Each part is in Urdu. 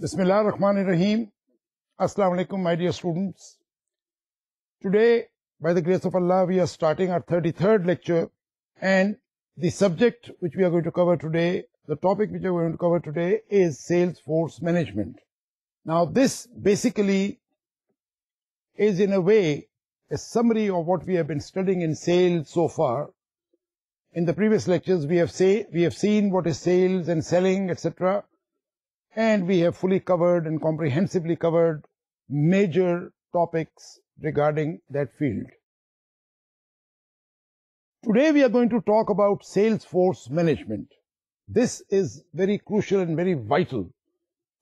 Bismillah ar-Rahman ar-Rahim. Assalamu alaikum, my dear students. Today, by the grace of Allah, we are starting our 33rd lecture, and the subject which we are going to cover today, the topic which we are going to cover today is sales force management. Now, this basically is in a way a summary of what we have been studying in sales so far. In the previous lectures, we have seen what is sales and selling, etc. And we have fully covered and comprehensively covered major topics regarding that field. Today we are going to talk about sales force management. This is very crucial and very vital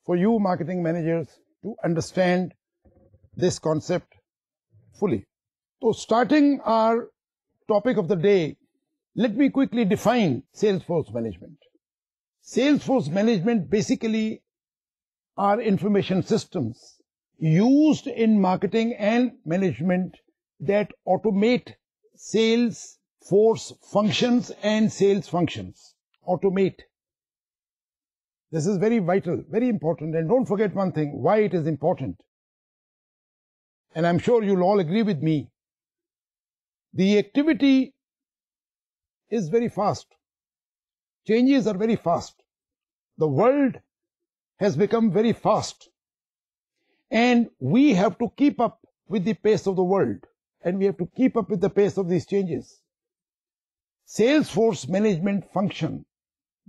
for you marketing managers to understand this concept fully. So starting our topic of the day, let me quickly define sales force management. Sales force management basically are information systems used in marketing and management that automate sales force functions and sales functions. Automate. This is very vital, very important. And don't forget one thing, why it is important. And I'm sure you'll all agree with me. The activity is very fast. Changes are very fast. The world has become very fast. And we have to keep up with the pace of the world. And we have to keep up with the pace of these changes. Sales force management function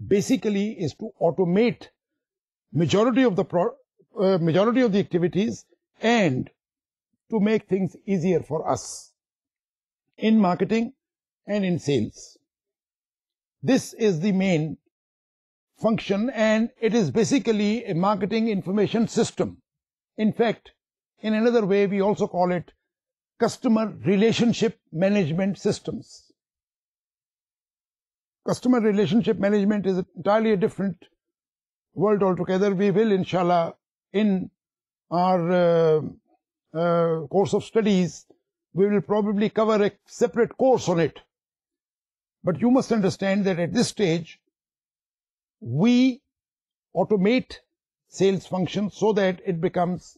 basically is to automate majority of the activities and to make things easier for us in marketing and in sales. This is the main function, and it is basically a marketing information system. In fact, in another way, we also call it customer relationship management systems. Customer relationship management is entirely a different world altogether. We will, inshallah, in our course of studies, we will probably cover a separate course on it. But you must understand that at this stage, we automate sales functions so that it becomes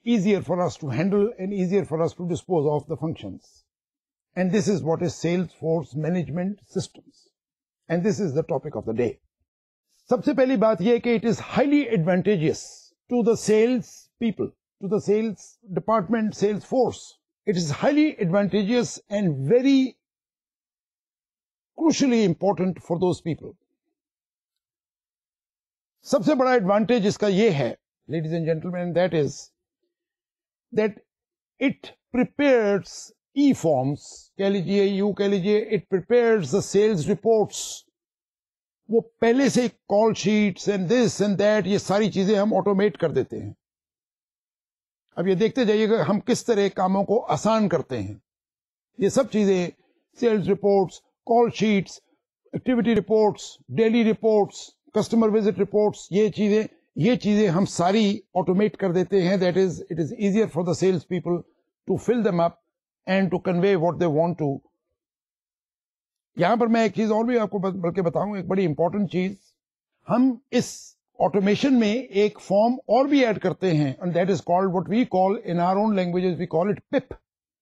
easier for us to handle and easier for us to dispose of the functions. And this is what is sales force management systems. And this is the topic of the day. Sabse pehli baat ye ki it is highly advantageous to the sales people, to the sales department, sales force. It is highly advantageous and very crucially important for those people. سب سے بڑا ایڈوانٹیج اس کا یہ ہے ladies and gentlemen that is that it prepares e forms کہہ لیجیے یوں کہہ لیجیے it prepares the sales reports. وہ پہلے سے call sheets and this and that یہ ساری چیزیں ہم آٹومیٹ کر دیتے ہیں. اب یہ دیکھتے جائیے گا ہم کس طرح کاموں کو آسان کرتے ہیں. یہ سب چیزیں sales reports, call sheets, activity reports, daily reports, customer visit reports, یہ چیزیں ہم ساری آٹومیٹ کر دیتے ہیں. That is it is easier for the sales people to fill them up and to convey what they want to. یہاں پر میں ایک چیز اور بھی آپ کو بلکہ بتاؤں, ایک بڑی امپورٹنٹ چیز. ہم اس آٹومیشن میں ایک فارم اور بھی ایڈ کرتے ہیں, and that is called what we call in our own languages we call it PIP.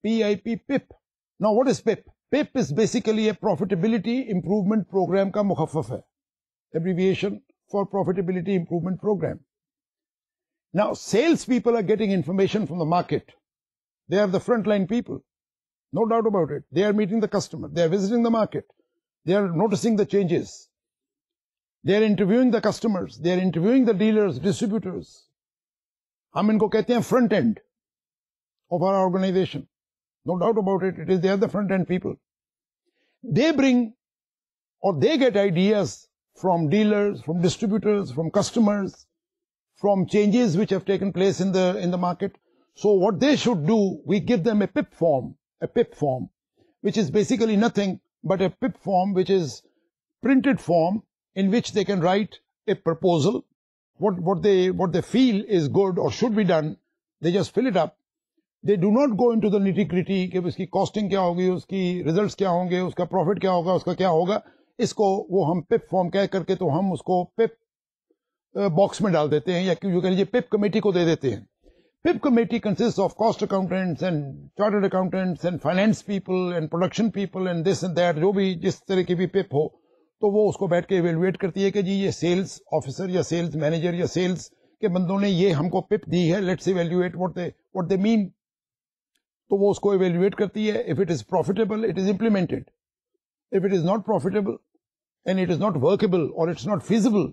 PIP, PIP. Now what is PIP? PIP is basically a profitability improvement program کا مخفف ہے. Abbreviation for Profitability Improvement Program. Now, sales people are getting information from the market. They are the frontline people. No doubt about it. They are meeting the customer. They are visiting the market. They are noticing the changes. They are interviewing the customers. They are interviewing the dealers, distributors. ہم ان کو کہتے ہیں front end of our organization. No doubt about it. They are the front end people. They bring or they get ideas from dealers, from distributors, from customers, from changes which have taken place in the market. So what they should do, we give them a PIP form, which is basically nothing but a PIP form, which is printed form in which they can write a proposal. What they feel is good or should be done, they just fill it up. They do not go into the nitty gritty کہ اس کی کاسٹنگ کیا ہوگی, اس کی ریزلٹس کیا ہوں گے, اس کا پروفٹ کیا ہوگا, اس کا کیا ہوگا. اس کو وہ ہم پپ فارم کہہ کر کے تو ہم اس کو پپ باکس میں ڈال دیتے ہیں یا جو کہہ لیجیے پپ کمیٹی کو دے دیتے ہیں. PIP committee consists of cost accountants and chartered accountants and finance people and production people and this and that, جو بھی جس طرح کی بھی PIP ہو تو وہ اس کو بیٹھ کے ایویلویٹ کرتی ہے کہ جی یہ سیلز آفیسر یا سیلز مینیجر یا سیلز کے بندوں نے یہ ہم کو PIP دی ہے, let's evaluate what they mean. تو وہ اس کو ایویلویٹ کرتی ہے. If it is profitable, it is implemented. If it is not profitable and it is not workable or it's not feasible,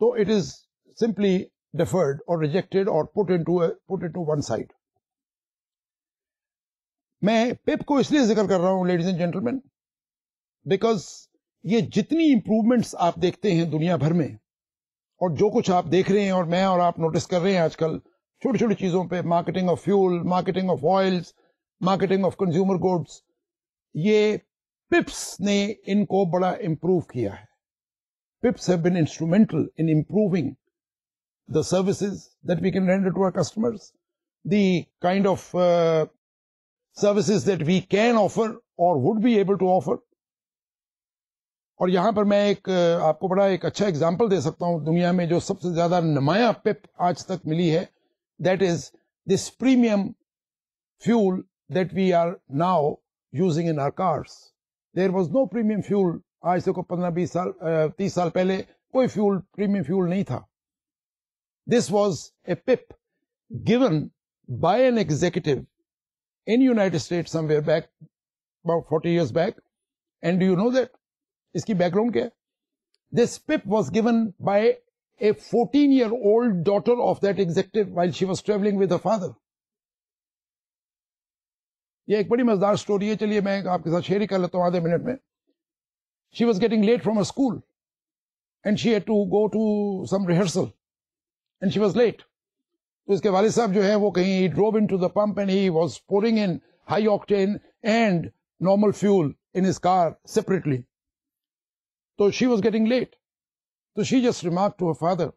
so it is simply deferred or rejected or put into one side. میں PIP کو اس لیے ذکر کر رہا ہوں لیڈیز اینڈ جینٹلمین بیکاز یہ جتنی امپروومنٹس آپ دیکھتے ہیں دنیا بھر میں اور جو کچھ آپ دیکھ رہے ہیں اور میں اور آپ نوٹس کر رہے ہیں آج کل چھوٹی چھوٹی چیزوں پہ, marketing of fuel, marketing of oils, marketing of consumer goods, یہ PIPs نے ان کو بڑا امپروو کیا ہے. PIPs have been instrumental in improving the services that we can render to our customers, the kind of services that we can offer or would be able to offer. اور یہاں پر میں آپ کو بڑا ایک اچھا اگزامپل دے سکتا ہوں دنیا میں جو سب سے زیادہ نمایاں PIP آج تک ملی ہے, that is this premium fuel that we are now using in our cars. There was no premium fuel آج سے کو 15-20 سال 30 سال پہلے کوئی فیول پریمیم فیول نہیں تھا. This was a PIP given by an executive in United States somewhere back, about 40 years back. And do you know that? اس کی بیک گراؤنڈ کیا ہے؟ This PIP was given by a 14-year-old daughter of that executive while she was traveling with her father. یہ ایک بڑی مزدار سٹوری ہے, چلیے میں آپ کے ساتھ شیئر ہی کر لیتا ہوں آدھے منٹ میں. She was getting late from her school and she had to go to some rehearsal. And she was late. تو اس کے والد صاحب جو ہے وہ کہیں he drove into the pump and he was pouring in high octane and normal fuel in his car separately. So she was getting late. So she just remarked to her father,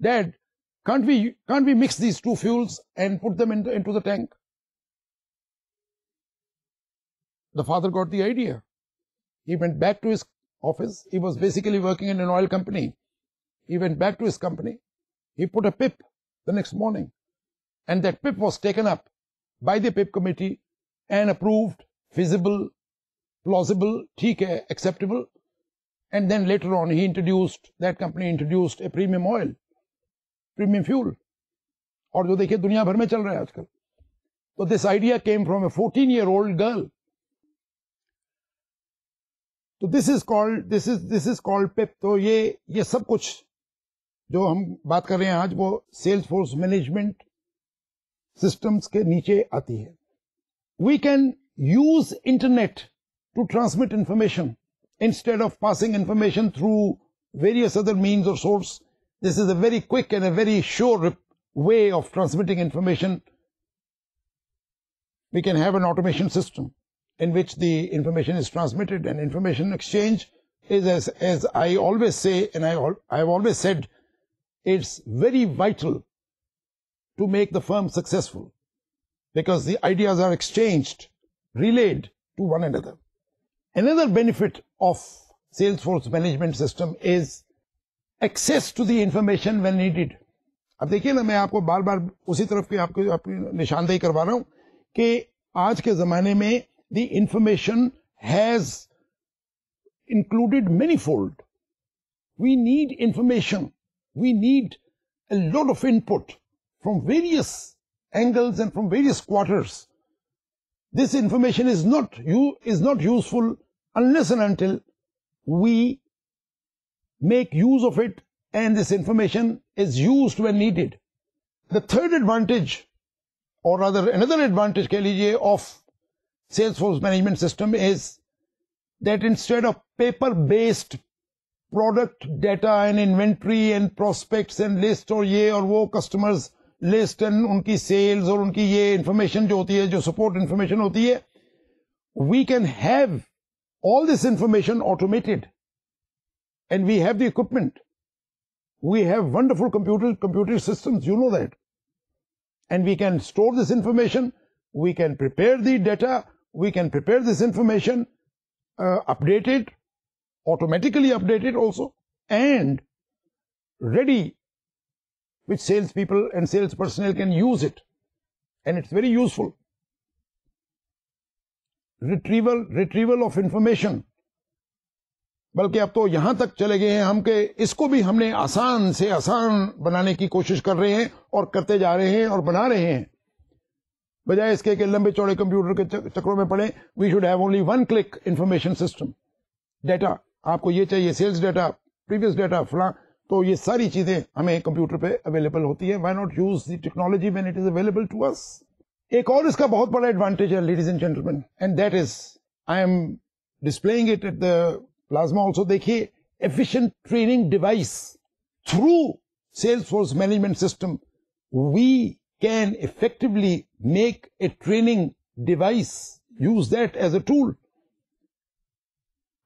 Dad, can't we mix these two fuels and put them into the tank? The father got the idea. He went back to his office. He was basically working in an oil company. He went back to his company. He put a PIP the next morning, and that PIP was taken up by the PIP committee and approved, feasible, plausible, theek hai, acceptable. And then later on that company introduced a premium oil, premium fuel. اور جو دیکھیے دنیا بھر میں چل رہا ہے آج کل. So this idea came from a 14-year-old girl. So this is called PIP. تو یہ سب کچھ جو ہم بات کر رہے ہیں آج وہ سیلز فورس مینجمنٹ سسٹمز کے نیچے آتی ہے. We can use internet to transmit information instead of passing information through various other means اور source. This is a very quick and a very sure way of transmitting information. We can have an automation system in which the information is transmitted, and information exchange is, as I always say, and I have always said, it's very vital to make the firm successful because the ideas are exchanged, relayed to one another. Another benefit of Salesforce management system is access to the information when needed. اب دیکھیے نا, میں آپ کو بار بار اسی طرف کی آپ کو نشاندہی کروا رہا ہوں کہ آج کے زمانے میں the information has included manifold. We need information, we need a lot of input from various angles and from various quarters. This information is not useful unless and until we make use of it, and this information is used when needed. The third advantage, or rather another advantage keh lijiye, of Salesforce management system is that instead of paper-based product data and inventory and prospects and list or ye or wo customers list and unki sales or unki ye information jo hoti hai, jo support information hoti hai, we can have all this information automated, and we have the equipment. We have wonderful computer systems, you know that. And we can store this information, we can prepare the data, we can prepare this information, update it, automatically update it also, and ready which salespeople and sales personnel can use it, and it's very useful. Retrieval of information. بلکہ اب تو یہاں تک چلے گئے ہیں ہم کہ اس کو بھی ہم نے آسان سے آسان بنانے کی کوشش کر رہے ہیں اور کرتے جا رہے ہیں اور بنا رہے ہیں. بجائے اس کے کہ لمبے چوڑے کمپیوٹر کے چکروں میں پڑے. We should have only one click information system. Data آپ کو یہ چاہیے، سیلس ڈیٹا، پریویس ڈیٹا، فلاں، تو یہ ساری چیزیں ہمیں کمپیوٹر پہ اویلیبل ہوتی ہے. Why not use the technology when it is available to us. ایک اور اس کا بہت بڑا ایڈوانٹیج ہے ladies and gentleman, and that is I am displaying it at the plasma also. دیکھیے، efficient training device through sales force management system we can effectively make a training device, use that as a tool.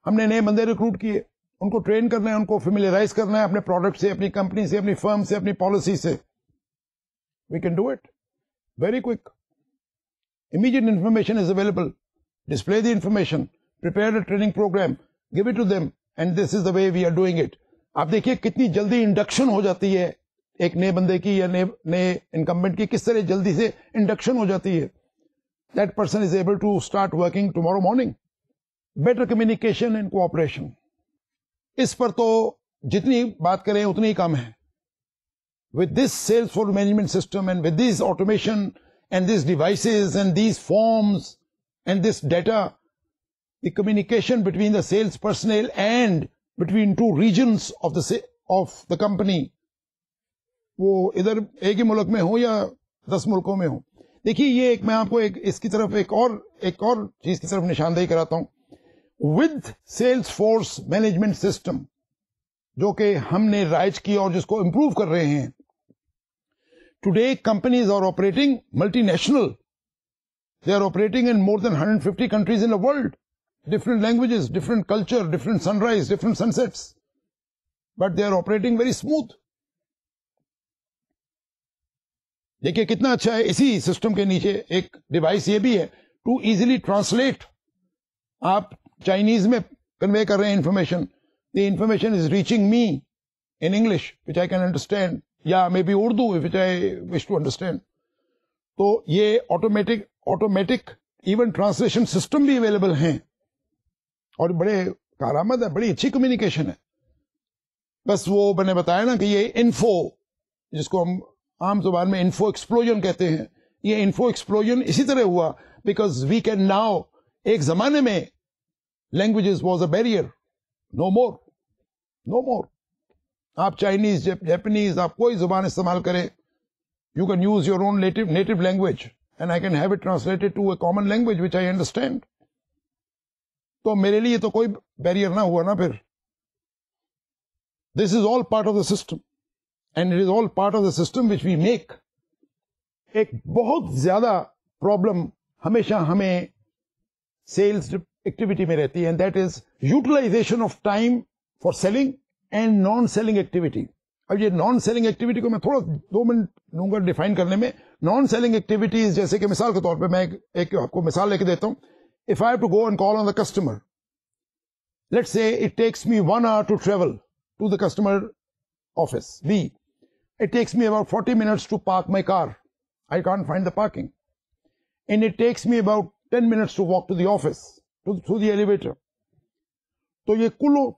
ہم نے نئے بندے ریکروٹ کیے، ان کو ٹرین کرنا ہے، ان کو فیملیرائز کرنا ہے اپنے پروڈکٹ سے، اپنی کمپنی سے، اپنی فرم سے، اپنی پالیسی سے. We can do it very quick. Immediate information is available. Display the information, prepare a training program, give it to them, and this is the way we are doing it. آپ دیکھیے کتنی جلدی انڈکشن ہو جاتی ہے ایک نئے بندے کی یا نئے انکمبنٹ کی، کس طرح جلدی سے انڈکشن ہو جاتی ہے. That person is able to start working tomorrow morning. Better communication and cooperation, اس پر تو جتنی بات کریں اتنی کم ہے. with this Salesforce management system and with this automation and these devices and these forms and this data, the communication between the sales personnel and between two regions of the company, وہ ادھر ایک ہی ملک میں ہو یا 10 ملکوں میں ہو. دیکھیے یہ ایک میں آپ کو اس کی طرف ایک اور چیز کی طرف نشاندہی کراتا ہوں. With sales force management system جو کہ ہم نے رائج کی اور جس کو امپروو کر رہے ہیں. Today companies are operating multinational. They are operating in more than 150 countries in the world. Different languages, different culture, different sunrise, different sunsets. But they are operating very smooth. دیکھیے کتنا اچھا ہے. اسی سسٹم کے نیچے ایک ڈیوائس یہ بھی ہے ٹو ایزیلی ٹرانسلیٹ. آپ چائنیز میں کنوے کر رہے ہیں information, the information is reaching me in English which I can understand, یا may be Urdu which I wish to understand. تو یہ آٹومیٹک ایون ٹرانسلیشن سسٹم بھی اویلیبل ہیں اور بڑے کارآمد ہے، بڑی اچھی کمیونیکیشن ہے. بس وہ میں نے بتایا نا کہ یہ انفو، جس کو ہم عام زبان میں انفو ایکسپلوژن کہتے ہیں، یہ انفو ایکسپلوژن اسی طرح ہوا بیکاز وی کین ناؤ. ایک زمانے میں languages was a barrier, no more. آپ چائنیز، جیپنیز، آپ کوئی زبان استعمال کریں، you can use your own native language and I can have it translated to a common language which I understand. تو میرے لیے تو کوئی بیریئر نہ ہوا نا پھر. This is all part of the system and it is all part of the system which we make. ایک بہت زیادہ پرابلم ہمیشہ ہمیں سیلس ایکٹیویٹی میں رہتی ہے، and that is utilization of time for selling and non selling activity. اب یہ نان سیلنگ ایکٹیویٹی کو میں تھوڑا 2 منٹ لوں گا ڈیفائن کرنے میں. نان سیلنگ ایکٹیویٹیز جیسے کہ مثال کے طور پہ میں ایک آپ کو مثال لے کے دیتا ہوں. If I have to go and call on the customer, let's say it takes me 1 hour to travel to the customer office B. It takes me about 40 minutes to park my car. I can't find the parking. And it takes me about 10 minutes to walk to the office, through the elevator. تو یہ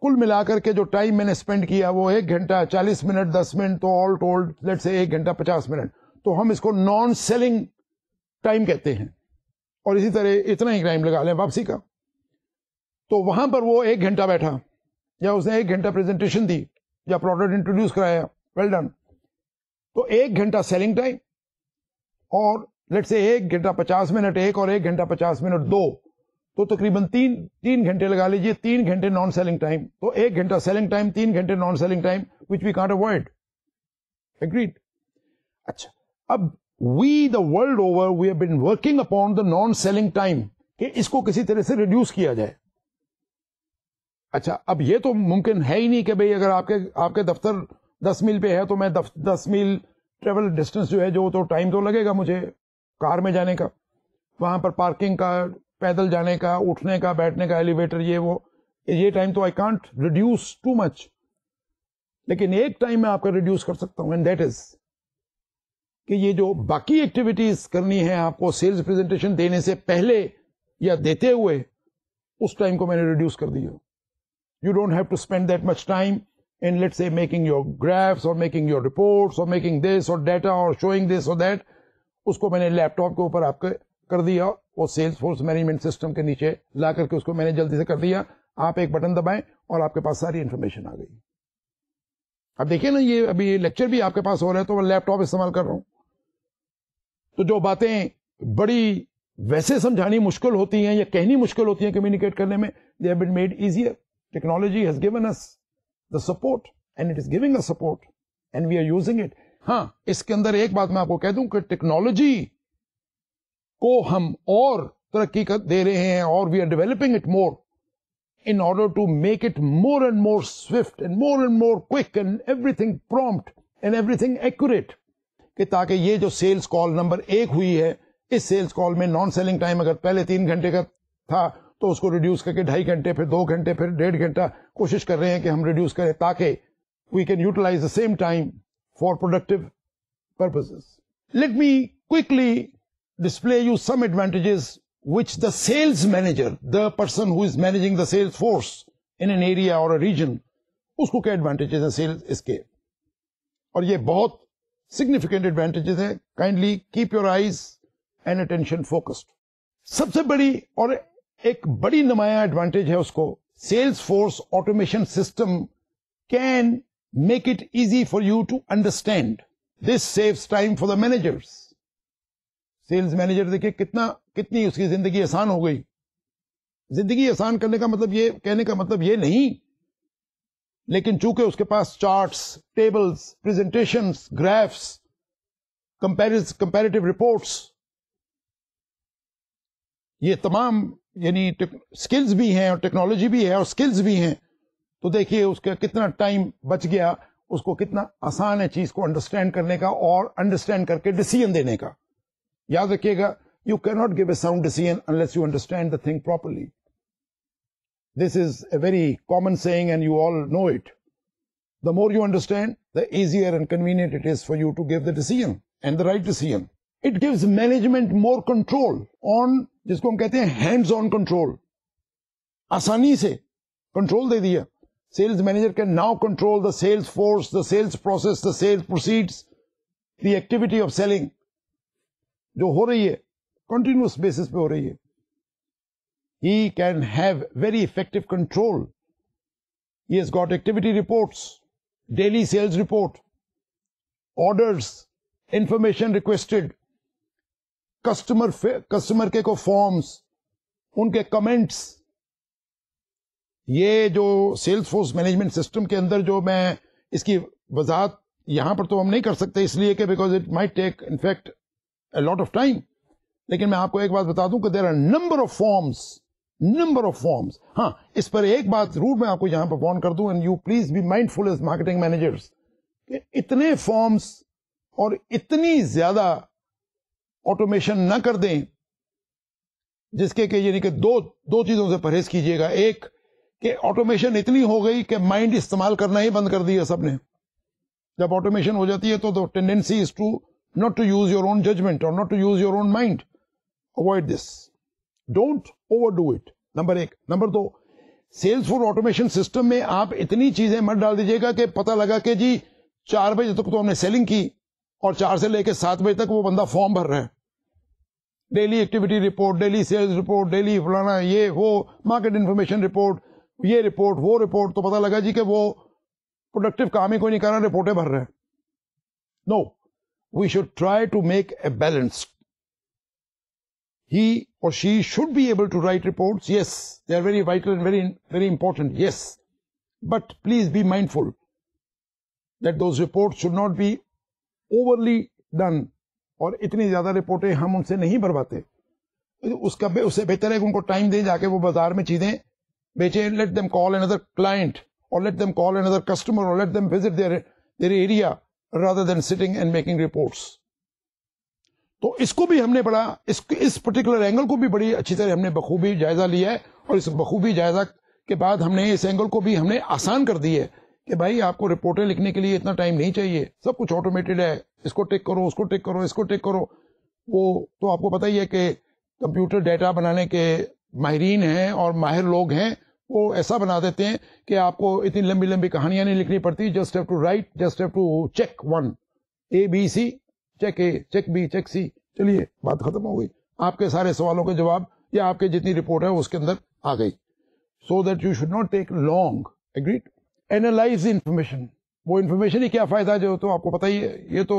کل ملا کر کے جو ٹائم میں نے اسپینڈ کیا وہ 1 گھنٹہ 40 منٹ 10 منٹ، تو آل ٹولڈ لیٹس سے 1 گھنٹہ 50 منٹ. تو ہم اس کو نان سیلنگ ٹائم کہتے ہیں. اور اسی طرح اتنا ہی ٹائم لگا لیں واپسی کا. تو وہاں پر وہ 1 گھنٹہ بیٹھا، یا اس نے 1 گھنٹہ پریزنٹیشن دی، یا پروڈکٹ انٹروڈیوس کرایا، ویل ڈن. تو 1 گھنٹہ سیلنگ ٹائم، اور لیٹ سے 1 گھنٹہ 50 منٹ ایک، اور 1 گھنٹہ 50 منٹ 2، تو تقریباً 3 گھنٹے لگا لیجیے. 3 گھنٹے نان سیلنگ ٹائم. تو 1 گھنٹہ سیلنگ ٹائم، 3 گھنٹے non selling time which we can't avoid. Agreed. اچھا، اب we the world over we have been working upon the non selling time کہ اس کو کسی طرح سے ریڈیوس کیا جائے. اچھا، اب یہ تو ممکن ہے ہی نہیں کہ بھئی اگر آپ کے دفتر 10 میل پہ ہے تو میں 10 میل ٹریول ڈسٹینس جو ہے تو ٹائم تو لگے گا مجھے کار میں جانے کا، وہاں پر پارکنگ کا، پیدل جانے کا، اٹھنے کا، بیٹھنے کا، ایلیویٹر، یہ ٹائم تو I can't reduce too much. لیکن ایک ٹائم میں آپ کا ریڈیوس کر سکتا ہوں, اینڈ دیٹ از کہ یہ جو باقی ایکٹیویٹیز کرنی ہے آپ کو سیلز پریزنٹیشن دینے سے پہلے یا دیتے ہوئے, اس ٹائم کو میں نے ریڈیوس کر دیا. You don't have to spend that much time in, let's say, making your graphs or making your reports or making this or data or showing this or that. اس کو میں نے لیپ ٹاپ کے اوپر آپ کے کر دیا, وہ سیلز فورس مینجمنٹ سسٹم کے نیچے لا کر کے اس کو میں نے جلدی سے کر دیا. آپ ایک بٹن دبائیں اور آپ کے پاس ساری انفارمیشن آ گئی. اب دیکھیں نا, یہ ابھی لیکچر بھی آپ کے پاس ہو رہا ہے تو میں لیپ ٹاپ استعمال کر رہا ہوں, تو جو باتیں بڑی ویسے سمجھانی مشکل ہوتی ہیں یا کہنی مشکل ہوتی ہیں کمیونیکیٹ کرنے میں, they have been made easier. Technology has given us the support and it is giving us support and we are using it. ہاں, اس کے اندر ایک بات میں آپ کو کہہ دوں کہ ٹیکنالوجی کو ہم اور ترقی دے رہے ہیں اور we are developing it more in order to make it more and more swift and more quick and everything prompt and everything accurate, کہ تاکہ یہ جو سیلز کال نمبر 1 ہوئی ہے, اس سیلز کال میں نان سیلنگ ٹائم اگر پہلے 3 گھنٹے کا تھا تو اس کو ریڈیوس کر کے 2.5 گھنٹے, پھر 2 گھنٹے, پھر 1.5 گھنٹہ کوشش کر رہے ہیں کہ ہم ریڈیوس کریں تاکہ we can utilize the same time for productive purposes. Let me quickly display you some advantages which the sales manager, the person who is managing the sales force in an area or a region, اس کو کیا ایڈوانٹیجز ہیں سیلز اس کے, اور یہ بہت سگنیفیکینٹ ایڈوانٹیجز ہیں. Kindly keep your eyes and attention focused. سب سے بڑی اور ایک بڑی نمایاں ایڈوانٹیج ہے اس کو, sales force automation system can make it easy for you to understand. This saves time for the managers. Sales manager دیکھیے کتنی اس کی زندگی آسان ہو گئی. زندگی آسان کرنے کا مطلب یہ, کہنے کا مطلب یہ نہیں, لیکن چونکہ اس کے پاس charts, tables, presentations, graphs, comparative reports, یہ تمام یعنی سکلز بھی ہیں اور ٹیکنالوجی بھی ہے اور سکلز بھی ہیں, تو دیکھیے اس کا کتنا ٹائم بچ گیا, اس کو کتنا آسان ہے چیز کو انڈرسٹینڈ کرنے کا اور انڈرسٹینڈ کر کے ڈیسیژن دینے کا. یاد رکھیے گا, you cannot give a sound decision unless you understand the thing properly. This is a very common saying and you all know it. The more you understand, the easier and convenient it is for you to give the decision and the right decision. It gives management more control on, جس کو ہم کہتے ہیں hands on control. آسانی سے کنٹرول دے دیا. Sales manager can now control the sales force, the sales process, the sales proceeds, the activity of selling. جو ہو رہی ہے کنٹینیوس بیسس پہ ہو رہی ہے. He can have very effective control. He has got activity reports, daily sales report, orders, information requested, customer کے کو فارمز, ان کے کمنٹس. یہ جو سیلز فورس مینجمنٹ سسٹم کے اندر جو میں اس کی وضاحت یہاں پر تو ہم نہیں کر سکتے اس لیے کہ because it might take in fact a lot of time. لیکن میں آپ کو ایک بات بتا دوں کہ there are number of forms. ہاں, اس پر ایک بات ضرور میں آپ کو یہاں پر وارن کر دوں, and you please be mindful as marketing managers, کہ اتنے فارمز اور اتنی زیادہ آٹومیشن نہ کر دیں جس کے کہ یعنی کہ دو چیزوں سے پرہیز کیجیے گا. ایک کہ آٹومیشن اتنی ہو گئی کہ مائنڈ استعمال کرنا ہی بند کر دیا سب نے. جب آٹومیشن ہو جاتی ہے تو tendency is to not to use your own judgment or not to use your own mind. Avoid this. Don't overdo it. Number 1. Number 2, sales force automation system میں آپ اتنی چیزیں مت ڈال دیجیے گا کہ پتہ لگا کہ جی 4 بجے تک تو ہم نے سیلنگ کی اور 4 سے لے کے 7 بجے تک وہ بندہ فارم بھر رہا ہے. Daily activity report, daily sales report, daily فلانا, یہ وہ مارکیٹ انفارمیشن رپورٹ, یہ رپورٹ وہ رپورٹ, تو پتہ لگا جی کہ وہ پروڈکٹیو کام ہی کوئی نہیں کر رہا, رپورٹیں بھر رہا ہے. نو, we should try to make a balance. He or she should be able to write reports. Yes, they are very vital and very important. Yes. But please be mindful that those reports should not be overly done. اور اتنی زیادہ رپورٹیں ہم ان سے نہیں بھرواتے. اس سے بہتر ہے کہ ان کو ٹائم دیں, جا کے وہ بازار میں چیزیں بیچیں. Let them call another client or let them call another customer or let them visit their area rather than sitting and making reports. تو اس کو بھی ہم نے بڑا اس پرٹیکولر اینگل کو بھی بڑی اچھی طرح ہم نے بخوبی جائزہ لیا ہے, اور اس بخوبی جائزہ کے بعد ہم نے اس اینگل کو بھی ہم نے آسان کر دی ہے کہ بھائی آپ کو رپورٹیں لکھنے کے لیے اتنا ٹائم نہیں چاہیے, سب کچھ آٹومیٹڈ ہے, اس کو ٹک کرو, اس کو ٹک کرو, اس کو ٹک کرو. وہ تو آپ کو پتہ ہی ہے کہ کمپیوٹر ڈیٹا بنانے کے ماہرین ہیں اور ماہر لوگ ہیں, وہ ایسا بنا دیتے ہیں کہ آپ کو اتنی لمبی لمبی کہانیاں نہیں لکھنی پڑتی. Just have to write, just have to check one A B C, check A, check B, check C. چلیے بات ختم ہو گئی, آپ کے سارے سوالوں کے جواب یا آپ کے جتنی رپورٹ ہے اس کے اندر آ گئی. So that you should not take long. Agreed. Analyze information. وہ انفارمیشن ہی کیا فائدہ جو تو آپ کو پتہ ہی ہے. یہ تو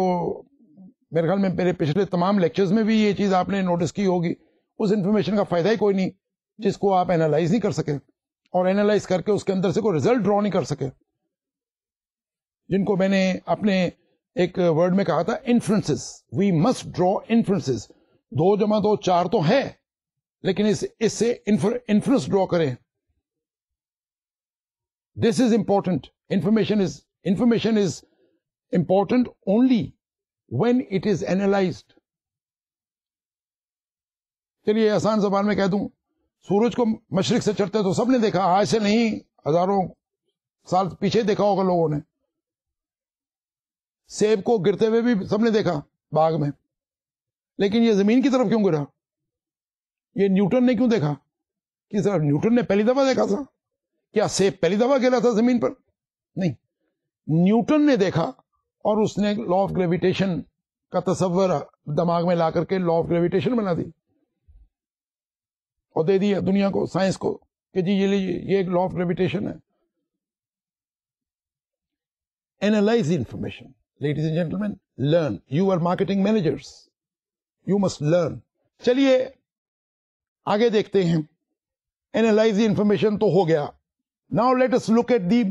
میرے خیال میں میرے پچھلے تمام لیکچرز میں بھی یہ چیز آپ نے نوٹس کی ہوگی. اس انفارمیشن کا فائدہ ہی کوئی نہیں جس کو آپ اینالائز نہیں کر سکے اور اینالائز کر کے اس کے اندر سے کوئی ریزلٹ ڈرا نہیں کر سکے, جن کو میں نے اپنے ایک ورڈ میں کہا تھا inferences. We must draw inferences. 2 + 2 4 تو ہے, لیکن اس سے انفرنس ڈرا کریں. This is important. Information is important only when it is analyzed. چلیے آسان زبان میں کہہ دوں, سورج کو مشرق سے چڑھتے تو سب نے دیکھا, آج سے نہیں ہزاروں سال پیچھے دیکھا ہوگا لوگوں نے. سیب کو گرتے ہوئے بھی سب نے دیکھا باغ میں, لیکن یہ زمین کی طرف کیوں گرا؟ یہ نیوٹن نے کیوں دیکھا؟ کہ سر نیوٹن نے پہلی دفعہ دیکھا تھا؟ کیا سیب پہلی دفعہ گرا تھا زمین پر؟ نہیں, نیوٹن نے دیکھا اور اس نے لا آف گریویٹیشن کا تصور دماغ میں لا کر کے لا آف گریویٹیشن بنا دی اور دے دیا دنیا کو, سائنس کو, کہ جی یہ ایک لا آف گریویٹیشن ہے. Analyze information. Ladies and gentlemen, learn. You are marketing managers, you must learn. چلیے آگے دیکھتے ہیں. اینالائز انفارمیشن تو ہو گیا. Now let us look at the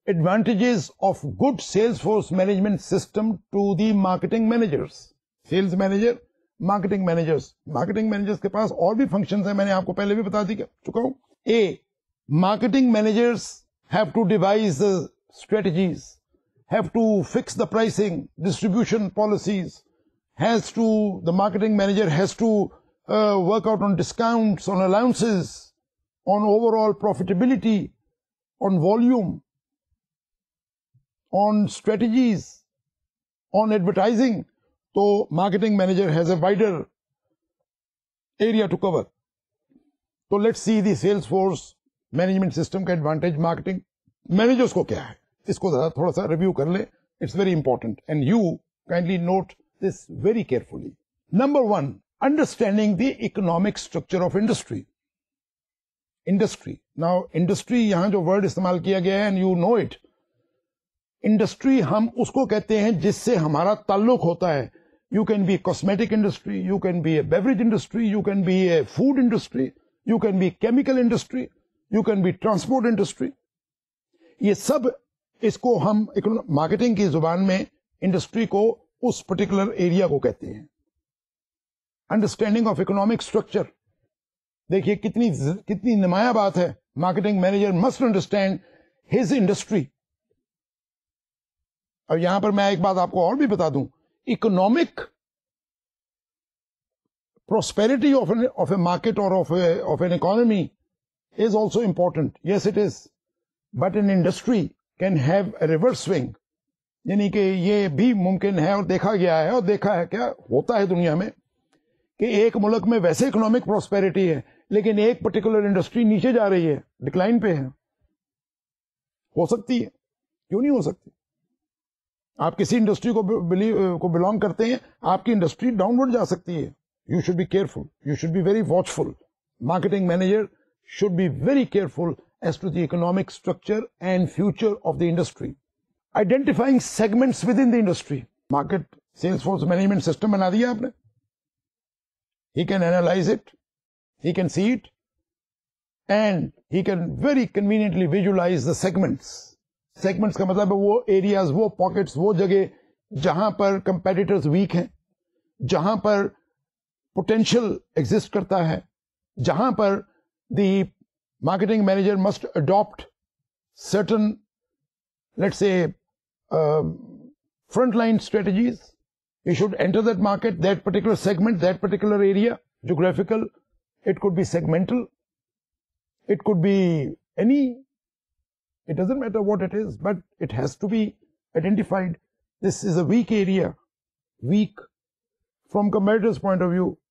advantages of good Salesforce management system to the marketing managers. Sales manager, marketing managers. Marketing managers کے پاس اور بھی functions ہیں, میں نے آپ کو پہلے بھی بتا چکا ہوں. A, marketing managers have to devise the strategies, have to fix the pricing, distribution policies, the marketing manager has to work out on discounts, on allowances, on overall profitability, on volume, on strategies, on advertising. So marketing manager has a wider area to cover. So let's see the Salesforce management system کا advantage marketing managers کو کیا ہے, اس کو تھوڑا سا ریویو کر لیں. It's very important and you kindly note this very carefully. Number 1, understanding the economic structure of industry. Now industry یہاں جو word استعمال کیا گیا ہے and you know it. Industry ہم اس کو کہتے ہیں جس سے ہمارا تعلق ہوتا ہے. You can be cosmetic industry, you can be a beverage industry, you can be a food industry, you can be chemical industry, you can be transport industry. یہ سب اس کو ہم مارکیٹنگ کی زبان میں انڈسٹری کو اس پرٹیکولر ایریا کو کہتے ہیں. Understanding of economic structure. دیکھیے کتنی نمایاں بات ہے. Marketing manager must understand his industry. اور یہاں پر میں ایک بات آپ کو اور بھی بتا دوں, economic prosperity of a market اور of an economy is also important. Yes it is, but an industry can have a reverse swing. یعنی کہ یہ بھی ممکن ہے اور دیکھا گیا ہے اور دیکھا ہے کیا ہوتا ہے دنیا میں کہ ایک ملک میں ویسے اکنامک پراسپیرٹی ہے لیکن ایک پرٹیکولر انڈسٹری نیچے جا رہی ہے, ڈکلائن پہ ہے. ہو سکتی ہے, کیوں نہیں ہو سکتی؟ آپ کسی انڈسٹری کو بلانگ کرتے ہیں, آپ کی انڈسٹری ڈاؤن ورڈ جا سکتی ہے. You should be careful, you should be very watchful. Marketing manager should be very careful as to the economic structure and future of the industry. Identifying segments within the industry. Market sales force management system بنا دیا آپ نے. He can analyse it, he can see it, and he can very conveniently visualise the segments. Segments کا مطلب ہے وہ ایریاز, وہ پاکٹس, وہ جگہ جہاں پر کمپیٹیٹرز ویک ہیں, جہاں پر پوٹینشیل ایگزسٹ کرتا ہے, جہاں پر the marketing manager must adapt certain let's say front line strategies. You should enter that market, that particular segment, that particular area, geographical, it could be segmental, it could be any It doesn't matter what it is, but it has to be identified. This is a weak area. Weak from competitors' point of view.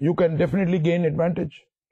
You can definitely gain advantage.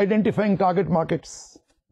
identifying target markets.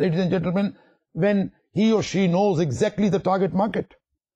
ladies and gentlemen, when he or she knows exactly the target market.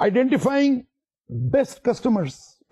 Identifying best customers.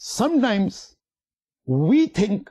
sometimes we think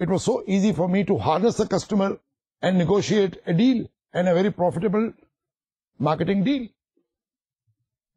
it was so easy for me to harness the customer and negotiate a deal, and a very profitable marketing deal.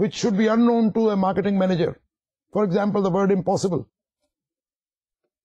which should be unknown to a marketing manager. For example, the word impossible.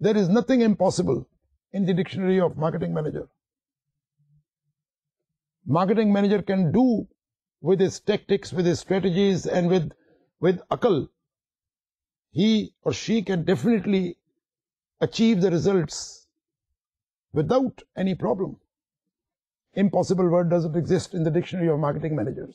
There is nothing impossible in the dictionary of marketing manager. Marketing manager can do with his tactics, with his strategies, and with akal. He or she can definitely achieve the results without any problem. Impossible word doesn't exist in the dictionary of marketing managers.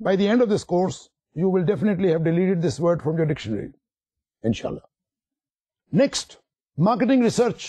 by the end of this course you will definitely have deleted this word from your dictionary, inshallah. Next, marketing research.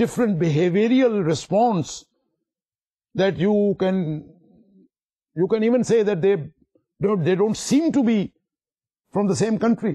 different behavioral response that you can even say that they don't seem to be from the same country.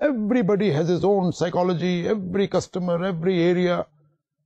Everybody has his own psychology, every customer, every area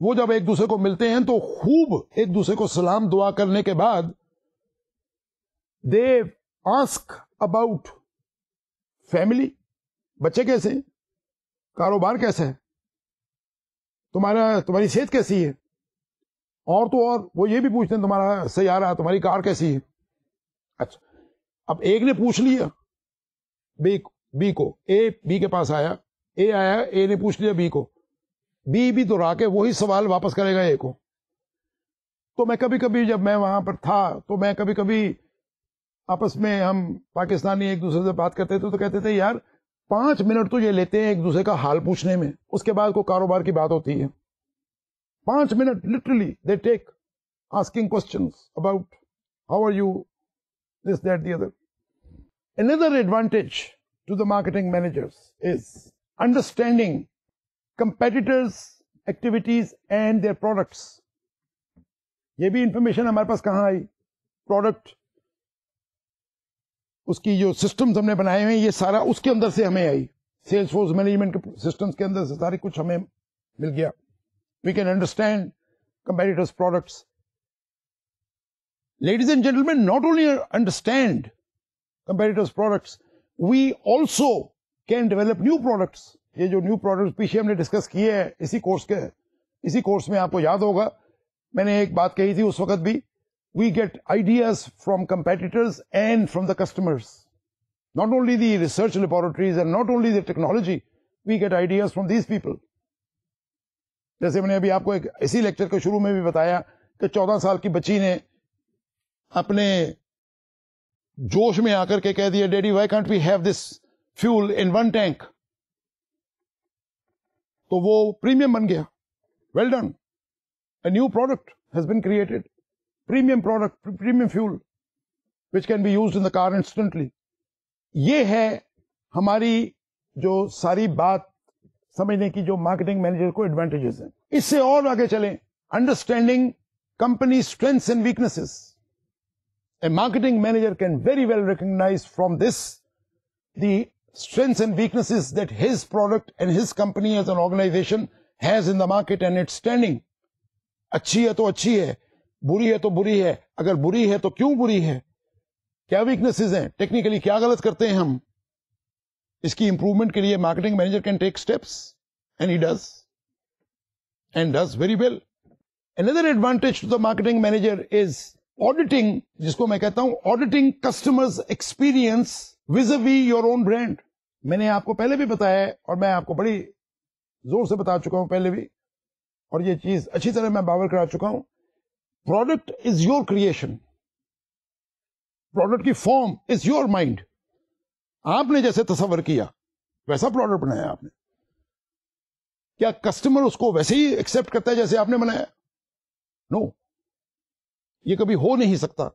وہ جب ایک دوسرے کو ملتے ہیں تو خوب ایک دوسرے کو سلام دعا کرنے کے بعد دے آسک اباؤٹ فیملی، بچے کیسے ہیں، کاروبار کیسا ہے، تمہاری صحت کیسی ہے، اور تو اور وہ یہ بھی پوچھتے ہیں تمہارا سیارہ، تمہاری کار کیسی ہے. اچھا، اب ایک نے پوچھ لیا بی کو، اے بی کے پاس آیا، اے آیا، اے نے پوچھ لیا بی کو، بی بھی تو کے وہی سوال واپس کرے گا اے کو. تو میں کبھی کبھی جب میں وہاں پر تھا تو میں کبھی کبھی آپس میں ہم پاکستانی ایک دوسرے سے بات کرتے تھے تو کہتے تھے یار 5 منٹ تو یہ لیتے ہیں ایک دوسرے کا حال پوچھنے میں، اس کے بعد کوئی کاروبار کی بات ہوتی ہے. 5 minute literally they take asking questions about how are you, this, that, the other. Another advantage to the marketing managers is understanding competitors' activities and their products. یہ بھی انفارمیشن ہمارے پاس کہاں آئی؟ پروڈکٹ، اس کی جو سسٹمز ہم نے بنائے ہوئے یہ سارا اس کے اندر سے ہمیں آئی. سیلس فورس مینجمنٹ کے سسٹمز کے اندر سے سارے کچھ ہمیں مل گیا. We can understand competitors' products. Ladies and gentlemen, not only understand competitors' products, we also can develop new products. یہ جو نیو پروڈکٹس پیچھے ہم نے ڈسکس کیے ہیں اسی کورس میں آپ کو یاد ہوگا میں نے ایک بات کہی تھی اس وقت بھی. We get ideas from competitors and from the customers. Not only the research laboratories and not only the technology, we get ideas from these people. جیسے میں نے ابھی آپ کو ایک اسی لیکچر کے شروع میں بھی بتایا کہ 14 سال کی بچی نے اپنے جوش میں آ کر کے کہہ دیا daddy why can't we have this fuel in one tank, تو وہ پریمیم بن گیا. Well done, a new product has been created, premium product, premium fuel which can be used in the car instantly. یہ ہے ہماری جو ساری بات سمجھنے کی جو مارکیٹنگ مینیجر کو ایڈوانٹیجز ہیں. اس سے اور آگے چلیں، understanding company strengths and weaknesses. A marketing manager can very well recognize from this the strengths and weaknesses that his product and his company as an organization has in the market and its standing. اچھی ہے تو اچھی ہے، بری ہے تو بری ہے. اگر بری ہے تو کیوں بری ہے، کیا ویکنیسز ہیں، ٹیکنیکلی کیا غلط کرتے ہیں ہم. اس کی امپروومنٹ کے لیے marketing manager can take steps and he does and does very well. Another advantage to the marketing manager is auditing، جس کو میں کہتا ہوں auditing customers' experience vis-a-vis your own brand. میں نے آپ کو پہلے بھی بتایا ہے اور میں آپ کو بڑی زور سے بتا چکا ہوں پہلے بھی، اور یہ چیز اچھی طرح میں باور کرا چکا ہوں. Product is your creation, product کی فارم از یور مائنڈ. آپ نے جیسے تصور کیا ویسا پروڈکٹ بنایا آپ نے. کیا کسٹمر اس کو ویسے ہی ایکسپٹ کرتا ہے جیسے آپ نے بنایا؟ نو، یہ کبھی ہو نہیں سکتا،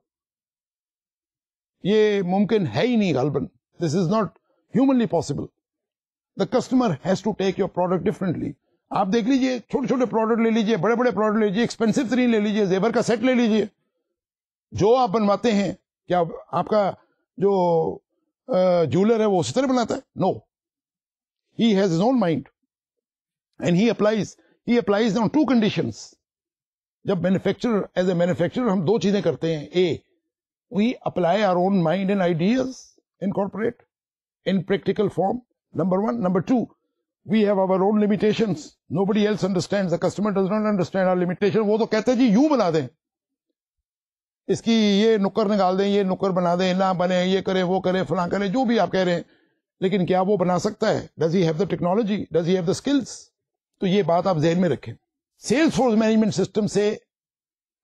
یہ ممکن ہے ہی نہیں غالباً. This is not humanly possible. The customer has to take your product differently. آپ دیکھ لیجئے، چھوٹے چھوٹے پروڈکٹ لے لیجئے، بڑے بڑے پروڈکٹ لے لیجئے، ایکسپینسو ترین لے لیجئے، زیور کا سیٹ لے لیجئے، جو آپ بنواتے ہیں کیا آپ کا جو جولر ہے وہ اسی طرح بناتا ہے؟ No, he has his own mind and he applies on 2 conditions. جب مینوفیکچرر ایز اے مینوفیکچرر ہم 2 چیزیں کرتے ہیں. اے، we apply our own mind and ideas, incorporate in practical form. Number 1. Number 2, we have our own limitations. Nobody else understands. The customer does not understand our limitation. وہ تو کہتے ہیں جی یوں بنا دیں، اس کی یہ نکر نکال دیں، یہ نکر بنا دیں، نہ بنے، یہ کرے، وہ کرے، فلاں کرے، جو بھی آپ کہہ رہے ہیں. لیکن کیا وہ بنا سکتا ہے؟ Does he have the technology? Does he have the skills? تو یہ بات آپ ذہن میں رکھیں. سیلس فورس مینجمنٹ سسٹم سے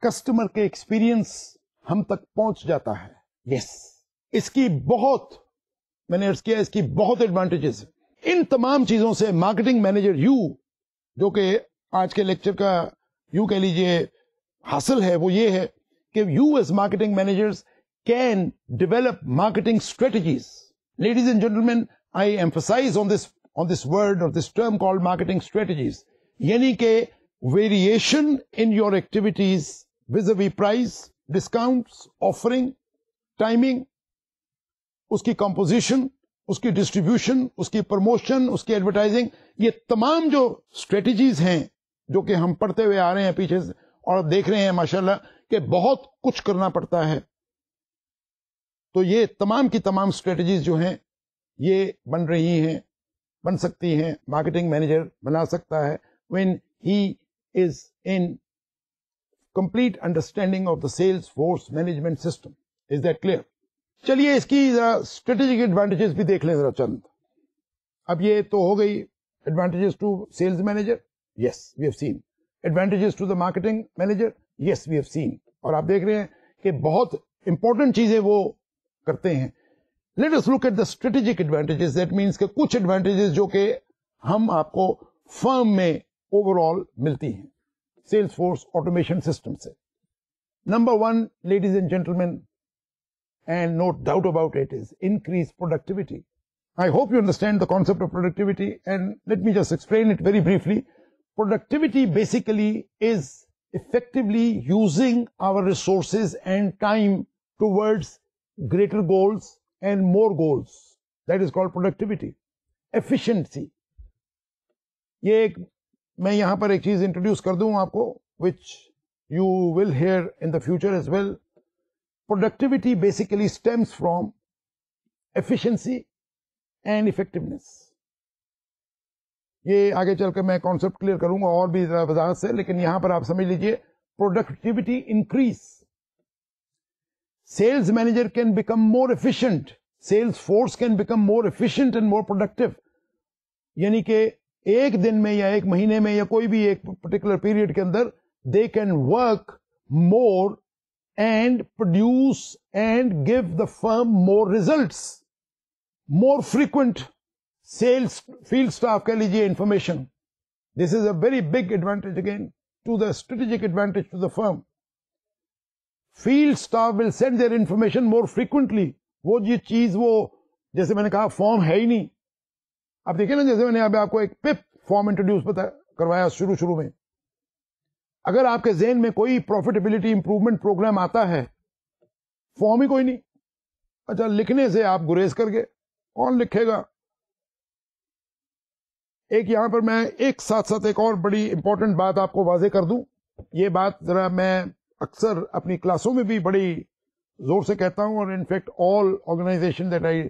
کسٹمر کے ایکسپیرئنس ہم تک پہنچ جاتا ہے. یس، اس کی بہت، میں نے عرض کیا اس کی بہت ایڈوانٹیجز. ان تمام چیزوں سے مارکیٹنگ مینیجر یو، جو کہ آج کے لیکچر کا یوں کہہ لیجئے حاصل ہے، وہ یہ ہے کہ you as marketing managers can develop marketing strategies. Ladies and gentleman, I emphasise on this word اور this term called marketing strategies. یعنی کہ variation in your activities vis-a-vis price, discounts, offering, timing، اس کی کمپوزیشن، اس کی ڈسٹریبیوشن، اس کی پروموشن، اس کی ایڈورٹائزنگ، یہ تمام جو اسٹریٹجیز ہیں جو کہ ہم پڑھتے ہوئے آ رہے ہیں پیچھے سے اور دیکھ رہے ہیں ماشاءاللہ کہ بہت کچھ کرنا پڑتا ہے. تو یہ تمام کی تمام اسٹریٹجیز جو ہیں یہ بن رہی ہیں, بن سکتی ہیں, مارکیٹنگ مینیجر بنا سکتا ہے when he is in complete understanding of the sales force management system. Is that clear? چلیے اس کی ذرا اسٹریٹجک ایڈوانٹیجز بھی دیکھ لیں ذرا چند. اب یہ تو ہو گئی advantages to sales manager, yes we have seen. Advantages to the marketing manager, yes we have seen. اور آپ دیکھ رہے ہیں کہ بہت امپورٹنٹ چیزیں وہ کرتے ہیں. Let us look at the strategic advantages. That means کہ کچھ ایڈوانٹیجز جو کہ ہم آپ کو فرم میں اوور آل ملتی ہیں سیلس فورس آٹومیشن سسٹم سے. Number 1, ladies and gentlemen, and no doubt about it, is increased productivity. I hope you understand the concept of productivity, and let me just explain it very briefly. Productivity basically is effectively using our resources and time towards greater goals and more goals. That is called productivity. Efficiency. یہ ایک میں یہاں پر ایک چیز انٹروڈیوس کر دوں آپ کو which you will hear in the future as well. Productivity basically stems from efficiency and effectiveness. یہ آگے چل کے میں کانسیپٹ کلیئر کروں گا اور بھی وضاحت سے, لیکن یہاں پر آپ سمجھ لیجئے productivity increase. Sales manager can become more efficient. Sales force can become more efficient and more productive. یعنی کہ ایک دن میں یا ایک مہینے میں یا کوئی بھی ایک پرٹیکولر پیریڈ کے اندر they can work more and produce and give the firm more results. More frequent sales field staff کہہ لیجیے information. This is a very big advantage again to the strategic advantage to the firm. Field staff will send their information more frequently. وہ یہ چیز وہ جیسے میں نے کہا فارم ہے ہی نہیں. آپ دیکھیں نا, جیسے میں نے آپ کو ایک پپ فارم انٹروڈیوس کروایا شروع میں. اگر آپ کے ذہن میں کوئی پروفیٹیبلٹی امپروومنٹ پروگرام آتا ہے, فارم ہی کوئی نہیں, اچھا لکھنے سے آپ گریز کر گئے, کون لکھے گا. ایک یہاں پر میں ایک ساتھ ایک اور بڑی امپورٹنٹ بات آپ کو واضح کر دوں. یہ بات ذرا میں اکثر اپنی کلاسوں میں بھی بڑی زور سے کہتا ہوں, اور in fact all organization that I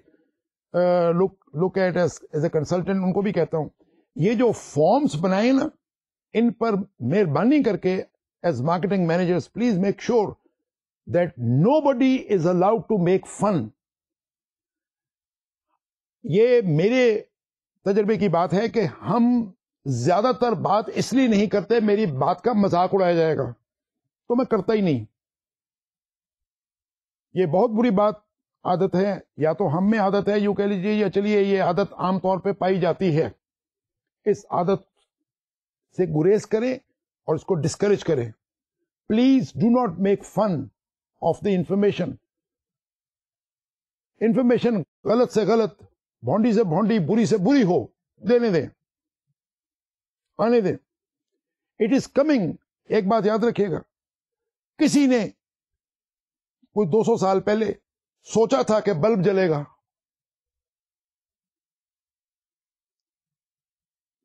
look at as a consultant ان کو بھی کہتا ہوں, یہ جو فارمز بنائے نا, ان پر مہربانی کر کے as marketing managers please make sure that nobody is allowed to make fun. یہ میرے تجربے کی بات ہے کہ ہم زیادہ تر بات اس لیے نہیں کرتے میری بات کا مذاق اڑایا جائے گا, تو میں کرتا ہی نہیں. یہ بہت بری عادت ہے, یا تو ہم میں عادت ہے یوں کہہ لیجیے, یا چلیے یہ عادت عام طور پہ پائی جاتی ہے. اس عادت سے گریز کریں اور اس کو ڈسکریج کریں. Please do not make fun of the information. Information غلط سے غلط, بھونڈی سے بھونڈی, بری سے بری ہو, دینے دیں, آنے دیں. It is coming. ایک بات یاد رکھیے گا, کسی نے کوئی 200 سال پہلے سوچا تھا کہ بلب جلے گا؟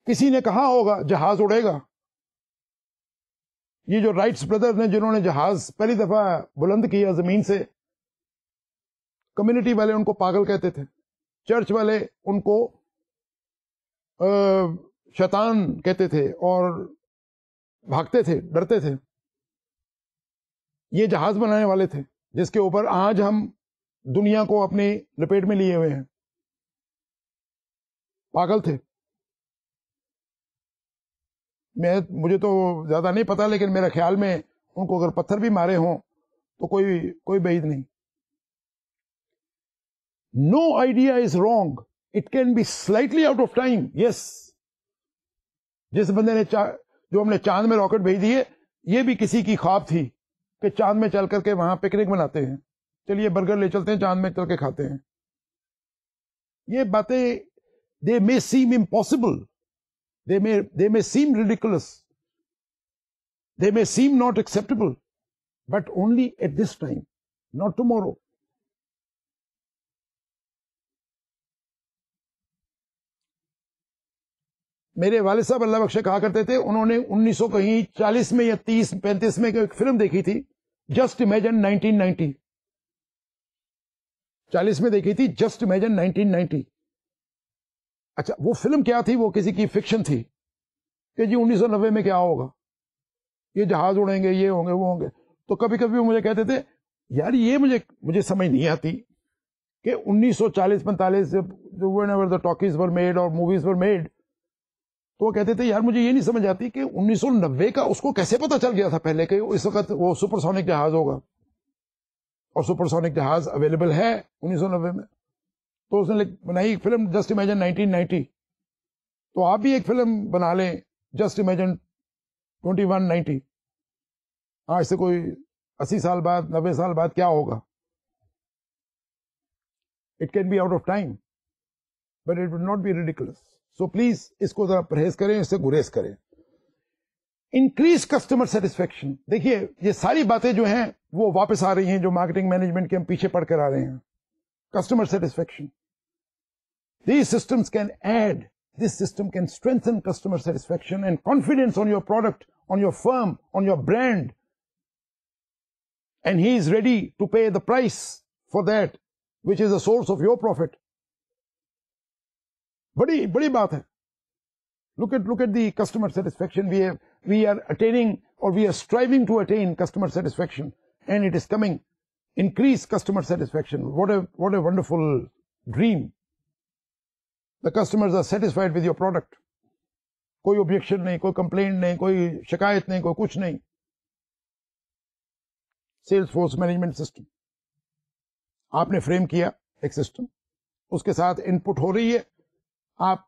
کسی نے کہا ہوگا جہاز اڑے گا؟ یہ جو رائٹس بردر نے جنہوں نے جہاز پہلی دفعہ بلند کیا زمین سے, کمیونٹی والے ان کو پاگل کہتے تھے, چرچ والے ان کو شیطان کہتے تھے اور بھاگتے تھے, ڈرتے تھے. یہ جہاز بنانے والے تھے جس کے اوپر آج ہم دنیا کو اپنی لپیٹ میں لیے ہوئے ہیں. پاگل تھے. مجھے تو زیادہ نہیں پتا, لیکن میرے خیال میں ان کو اگر پتھر بھی مارے ہوں تو کوئی بعید نہیں. No idea is wrong, it can be slightly out of time. Yes, جس بندے نے جو ہم نے چاند میں راکٹ بھیج دیے, یہ بھی کسی کی خواب تھی کہ چاند میں چل کر کے وہاں پکنک مناتے ہیں, چلیے برگر لے چلتے ہیں, چاند میں چل کے کھاتے ہیں. یہ باتیں they may seem impossible, they may seem ridiculous, they may seem not acceptable, but only at this time, not tomorrow. میرے والد صاحب اللہ بخشے کہا کرتے تھے, انہوں نے 1940 میں یا 30-35 میں ایک فلم دیکھی تھی, جسٹ امیجن 1990. 40 میں دیکھی تھی جسٹ امیجن 1990. اچھا وہ فلم کیا تھی؟ وہ کسی کی فکشن تھی کہ جی 1990 میں کیا ہوگا, یہ جہاز اڑیں گے, یہ ہوں گے, وہ ہوں گے. تو کبھی کبھی وہ مجھے کہتے تھے یار یہ مجھے سمجھ نہیں آتی کہ 1940-45 جو whenever the talkies were made اور movies were made, تو وہ کہتے تھے یار مجھے یہ نہیں سمجھ آتی کہ 1990 کا اس کو کیسے پتا چل گیا تھا پہلے کہ اس وقت وہ سپر سونک جہاز ہوگا, اور سپر سونک جہاز اویلیبل ہے 1990 میں. تو اس نے بنائی ایک فلم جسٹ امیجن 1990. تو آپ بھی ایک فلم بنا لیں جسٹ امیجن 2190. آج سے کوئی 80 سال بعد 90 سال بعد کیا ہوگا؟ It can be out of time but it will not be ridiculous. So please اس کو ذرا پرہیز کریں, اس سے گریز کریں. Increase customer satisfaction. دیکھیے یہ ساری باتیں جو ہیں وہ واپس آ رہی ہیں جو مارکیٹنگ مینجمنٹ کے ہم پیچھے پڑھ کر آ رہے ہیں. Customer satisfaction, these systems can add, this system can strengthen customer satisfaction and confidence on your product, on your firm, on your brand, and he is ready to pay the price for that, which is the source of your profit. بڑی بات ہے. Look at the customer satisfaction. We are attaining, or we are striving to attain customer satisfaction, and it is coming. Increase customer satisfaction. What a wonderful dream. The customers are satisfied with your product. کوئی objection نہیں, کوئی complaint نہیں, کوئی شکایت نہیں, کوئی کچھ نہیں. سیلس فورس مینجمنٹ سسٹم آپ نے فریم کیا ایک سسٹم, اس کے ساتھ ان پٹ ہو رہی ہے, آپ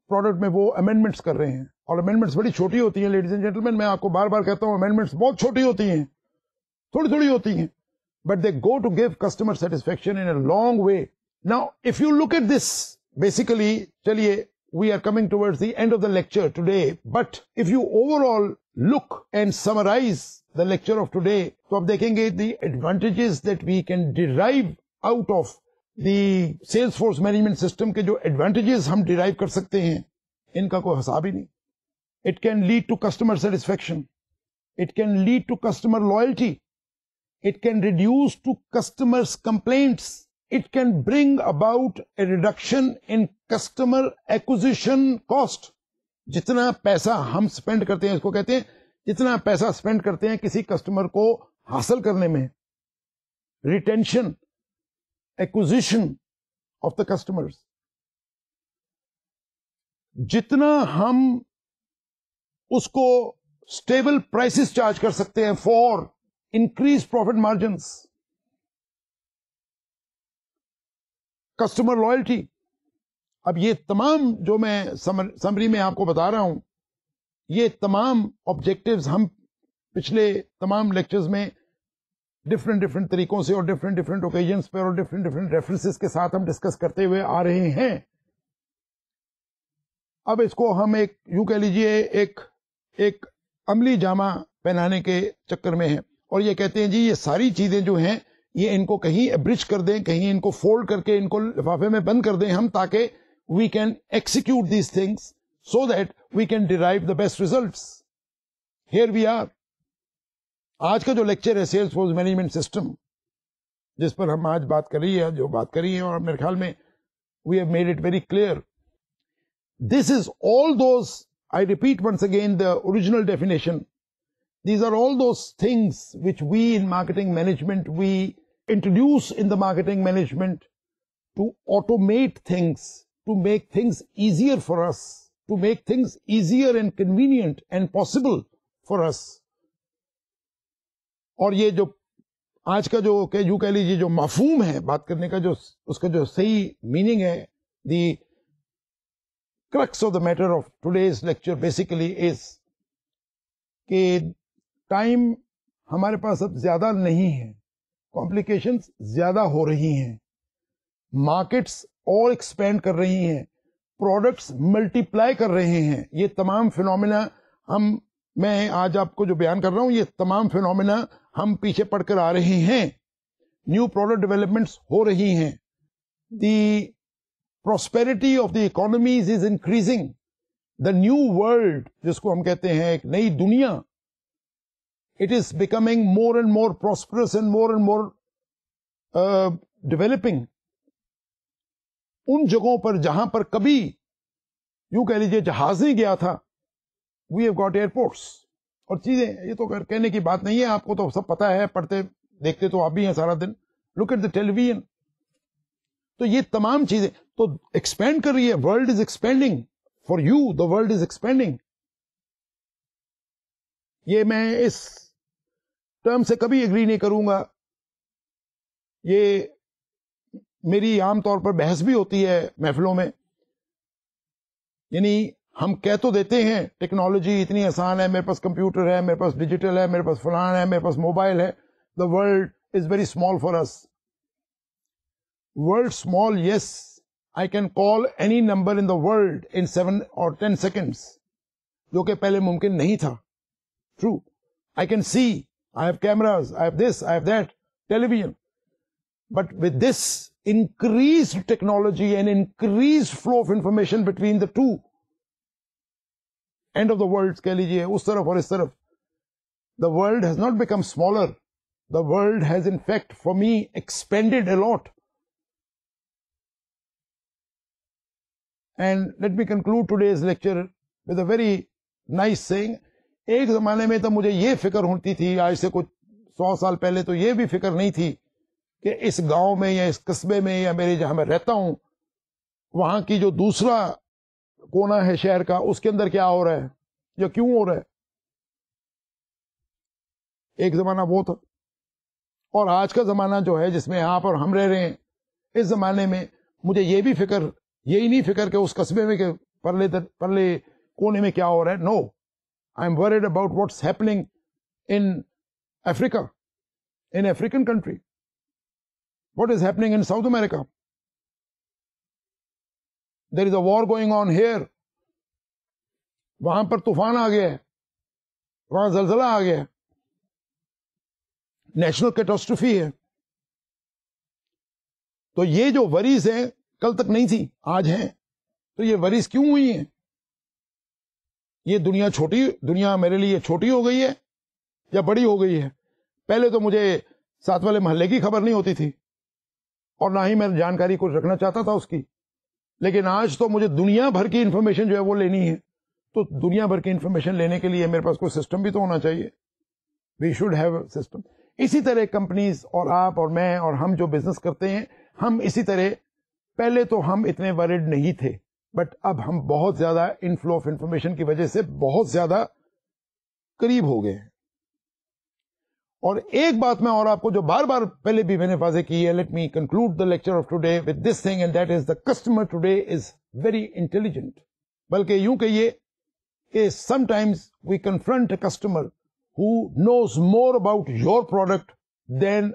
پروڈکٹ میں وہ امینڈمنٹس کر رہے ہیں, اور امینڈمنٹس بڑی چھوٹی ہوتی ہیں لیڈیز اینڈ جینٹلمین. میں آپ کو بار بار کہتا ہوں امینڈمنٹس بہت چھوٹی ہوتی ہیں, تھوڑی ہوتی ہیں, but they go to give customer satisfaction in a long way. Now if you look at this, basically چلیے we are coming towards the end of the lecture today, but if you overall look and summarize the lecture of today, تو آپ دیکھیں گے the advantages that we can derive out of the Salesforce management system کے جو advantages ہم derive کر سکتے ہیں ان کا کوئی حساب ہی نہیں. It can lead to customer satisfaction. It can lead to customer loyalty. It can reduce to customers' complaints. It can bring about a reduction in customer acquisition cost. جتنا پیسہ ہم سپینڈ کرتے ہیں, اس کو کہتے ہیں جتنا پیسہ سپینڈ کرتے ہیں کسی کسٹمر کو حاصل کرنے میں, retention, acquisition of the customers, جتنا ہم اس کو اسٹیبل پرائسز چارج کر سکتے ہیں for increase profit margins, customer loyalty. اب یہ تمام جو میں سمری میں آپ کو بتا رہا ہوں, یہ تمام آبجیکٹیوز ہم پچھلے تمام لیکچرز میں ڈفرینٹ طریقوں سے اور ڈفرینٹ اوکیزنس پہ اور ڈفرینٹ ریفرنسز کے ساتھ ہم ڈسکس کرتے ہوئے آ رہے ہیں. اب اس کو ہم ایک یوں کہہ لیجئے ایک عملی جامہ پہنانے کے چکر میں ہیں, اور یہ کہتے ہیں جی یہ ساری چیزیں جو ہیں یہ ان کو کہیں ابرچ کر دیں, کہیں ان کو فولڈ کر کے ان کو لفافے میں بند کر دیں ہم, تاکہ we can execute these things so that we can derive the best results. Here we are. آج کا جو لیکچر ہے سیلس فورس مینجمنٹ سسٹم, جس پر ہم آج بات کر رہی ہے, جو بات کری ہے, اور میرے خیال میں we have made it very clear. This is all those, I repeat once again the original definition. These are all those things which we in marketing management, we introduce in the marketing management to automate things, to make things easier for us, to make things easier and convenient and possible for us. اور یہ جو آج کا جو یوں کہہ لیجیے جو مفہوم ہے بات کرنے کا, جو اس کا جو صحیح میننگ ہے, the crux of the matter of today's lecture basically is کہ ٹائم ہمارے پاس اب زیادہ نہیں ہے, کمپلیکیشنز زیادہ ہو رہی ہیں, مارکیٹس اور ایکسپینڈ کر رہی ہیں, پروڈکٹس ملٹی پلائی کر رہے ہیں. یہ تمام فینومینا میں آج آپ کو جو بیان کر رہا ہوں, یہ تمام فینومینا ہم پیچھے پڑ کر آ رہے ہیں. نیو پروڈکٹ ڈیولپمنٹس ہو رہی ہیں. The prosperity of the economies is increasing. The new world جس کو ہم کہتے ہیں ایک نئی دنیا, it is becoming more and more prosperous and more developing. ان جگہوں پر جہاں پر کبھی یوں کہہ لیجیے جہاز نہیں گیا تھا, وی ہیو گاٹ ایئرپورٹس اور چیزیں. یہ تو کہنے کی بات نہیں ہے, آپ کو تو سب پتا ہے, پڑھتے دیکھتے تو آپ بھی ہیں سارا دن. لک ایٹ دا ٹیلی ویژن. تو یہ تمام چیزیں تو ایکسپینڈ کر رہی ہے. World is expanding for you, the world is expanding. یہ میں اس ٹرم سے کبھی اگری نہیں کروں گا. یہ میری عام طور پر بحث بھی ہوتی ہے محفلوں میں. یعنی ہم کہہ تو دیتے ہیں ٹیکنالوجی اتنی آسان ہے, میرے پاس کمپیوٹر ہے, میرے پاس ڈیجیٹل ہے, میرے پاس فلان ہے, میرے پاس موبائل ہے. The world is very small for us. World small, yes. I can call any number in the world in 7 or 10 seconds, جو کہ پہلے ممکن نہیں تھا. True. I can see, I have cameras, I have this, I have that, television. But with this increased technology and increased flow of information between the two end of the world, کہہ لیجیے اس طرف اور اس طرف, the world has not become smaller. The world has in fact for me expanded a lot. And let me conclude today's lecture with a very nice saying. ایک زمانے میں تو مجھے یہ فکر ہوتی تھی, آج سے کچھ 100 سال پہلے تو یہ بھی فکر نہیں تھی کہ اس گاؤں میں یا اس قصبے میں یا میرے جہاں میں رہتا ہوں وہاں کی جو دوسرا کونا ہے شہر کا, اس کے اندر کیا ہو رہا ہے یا کیوں ہو رہا ہے. ایک زمانہ وہ تھا. اور آج کا زمانہ جو ہے جس میں آپ اور ہم رہ رہے ہیں, اس زمانے میں مجھے یہ بھی فکر, یہی نہیں فکر کہ اس قصبے میں کہ پرلے کونے میں کیا ہو رہا ہے. No, I am worried about what's happening in Africa, in African country. What is happening in South America? There is a war going on here. وہاں پر طوفان آ گیا ہے, وہاں زلزلہ آ گیا ہے, نیشنل کیٹاسٹروفی ہے. تو یہ جو وریز ہیں کل تک نہیں تھی, آج ہیں. تو یہ وریز کیوں ہوئی ہیں؟ یہ دنیا میرے لیے چھوٹی ہو گئی ہے یا بڑی ہو گئی ہے؟ پہلے تو مجھے ساتھ والے محلے کی خبر نہیں ہوتی تھی اور نہ ہی میں جانکاری کچھ رکھنا چاہتا تھا اس کی. لیکن آج تو مجھے دنیا بھر کی انفارمیشن جو ہے وہ لینی ہے. تو دنیا بھر کی انفارمیشن لینے کے لیے میرے پاس کوئی سسٹم بھی تو ہونا چاہیے. We should have a system. اسی طرح کمپنیز اور آپ اور میں اور ہم جو بزنس کرتے ہیں, ہم اسی طرح, پہلے تو ہم اتنے ورڈ نہیں تھے, بٹ اب ہم بہت زیادہ انفلو آف انفارمیشن کی وجہ سے بہت زیادہ قریب ہو گئے ہیں. اور ایک بات میں اور آپ کو جو بار بار پہلے بھی میں نے واضح کی ہے, let me conclude the lecture of today with this thing, and that is the customer today is very intelligent. بلکہ یوں کہیے کہ sometimes we confront a customer who knows more about your product than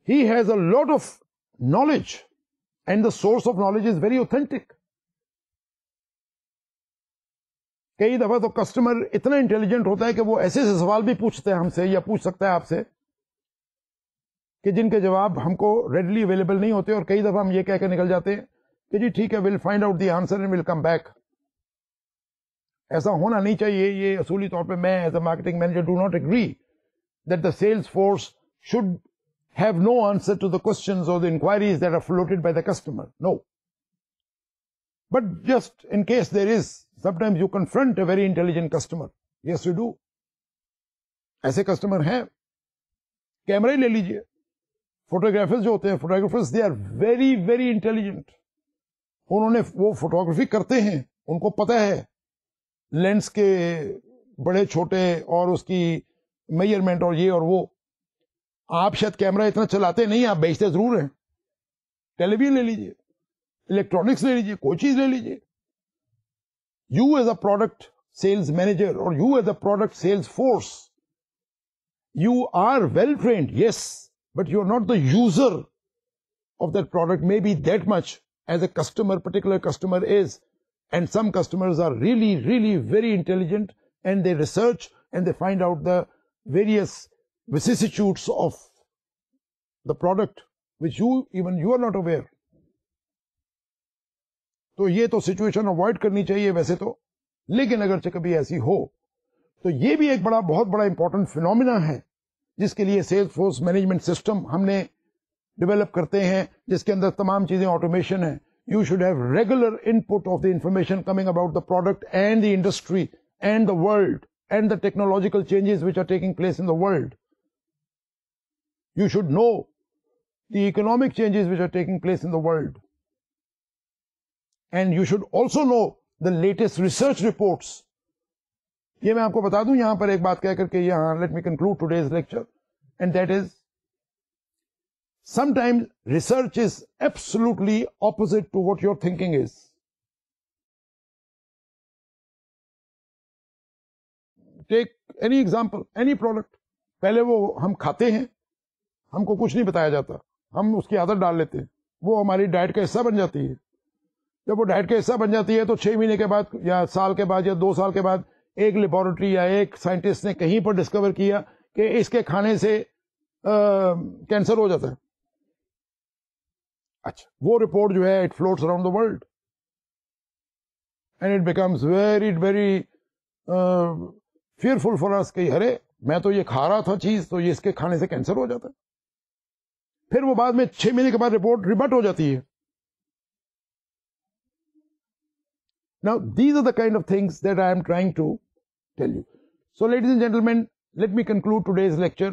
he has a lot of knowledge and the source of knowledge is very authentic. کئی دفعہ تو کسٹمر اتنا انٹیلیجنٹ ہوتا ہے کہ وہ ایسے سوال بھی پوچھتے ہیں ہم سے یا پوچھ سکتا ہے آپ سے کہ جن کے جواب ہم کو ریڈلی اویلیبل نہیں ہوتے, اور کئی دفعہ ہم یہ کہہ کے نکل جاتے ہیں کہ جی ٹھیک ہے, we'll find out the answer and we'll come back. ایسا ہونا نہیں چاہیے. یہ اصولی طور پہ میں as a marketing manager do not agree that the sales force should have no answer to the questions اور the enquiries that are floated by the customer. No, but just in case there is, sometimes you confront a very intelligent customer. Yes, you do. ایسے کسٹمر ہیں. کیمرہ ہی لے لیجئے, فوٹوگرافرز جو ہوتے ہیں, photographers they are very very intelligent. انہوں نے وہ فوٹوگرافی کرتے ہیں, ان کو پتہ ہے لینس کے بڑے چھوٹے اور اس کی میجرمنٹ اور یہ اور وہ. آپ شاید کیمرہ اتنا چلاتے نہیں, آپ بیچتے ضرور ہیں. ٹیلی ویژن لے لیجئے, الیکٹرانکس لے لیجئے, کوئی چیز لے لیجئے. You as a product sales manager or you as a product sales force, you are well trained, yes, but you are not the user of that product maybe that much as a particular customer is. And some customers are really, really very intelligent, and they research and they find out the various vicissitudes of the product which you are not aware. تو یہ تو سچویشن اوائڈ کرنی چاہیے ویسے تو، لیکن اگرچہ کبھی ایسی ہو تو یہ بھی ایک بہت بڑا امپورٹنٹ فینومینا ہے جس کے لیے سیلز فورس مینجمنٹ سسٹم ہم نے ڈیولپ کرتے ہیں، جس کے اندر تمام چیزیں آٹومیشن ہے. You should have regular input of the information coming about the product and the industry and the world and the technological changes which are taking place in the world. You should know the economic changes which are taking place in the world. And you should also know the latest research reports. یہ میں آپ کو بتا دوں یہاں پر ایک بات کہہ کر کے یہاں let me conclude today's lecture. And that is, sometimes research is absolutely opposite to what your thinking is. Take any example, any product. پہلے وہ ہم کھاتے ہیں، ہم کو کچھ نہیں بتایا جاتا، ہم اس کی عادت ڈال لیتے ہیں، وہ ہماری ڈائٹ کا حصہ بن جاتی ہے. جب وہ ڈائٹ کا حصہ بن جاتی ہے تو 6 مہینے کے بعد یا سال کے بعد یا 2 سال کے بعد ایک لیبورٹری یا ایک سائنٹسٹ نے کہیں پر ڈسکور کیا کہ اس کے کھانے سے کینسر ہو جاتا ہے. اچھا، وہ رپورٹ جو ہے it floats around the world and it becomes very very fearful for us کہ ارے میں تو یہ کھا رہا تھا چیز، تو یہ اس کے کھانے سے کینسر ہو جاتا ہے. پھر وہ بعد میں 6 مہینے کے بعد رپورٹ ریبٹ ہو جاتی ہے. Now these are the kind of things that I am trying to tell you. So ladies and gentlemen, let me conclude today's lecture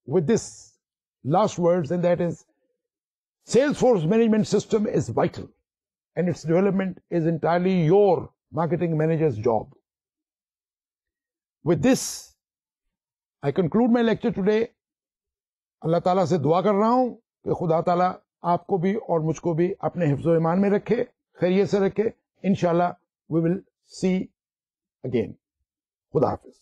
with this last words, and that is, Salesforce management system is vital and its development is entirely your marketing manager's job. With this, I conclude my lecture today. اللہ تعالیٰ سے دعا کر رہا ہوں کہ خدا تعالیٰ آپ کو بھی اور مجھ کو بھی اپنے حفظ و ایمان میں رکھے، خیریت سے رکھے. انشاءاللہ we will see again. خدا حافظ.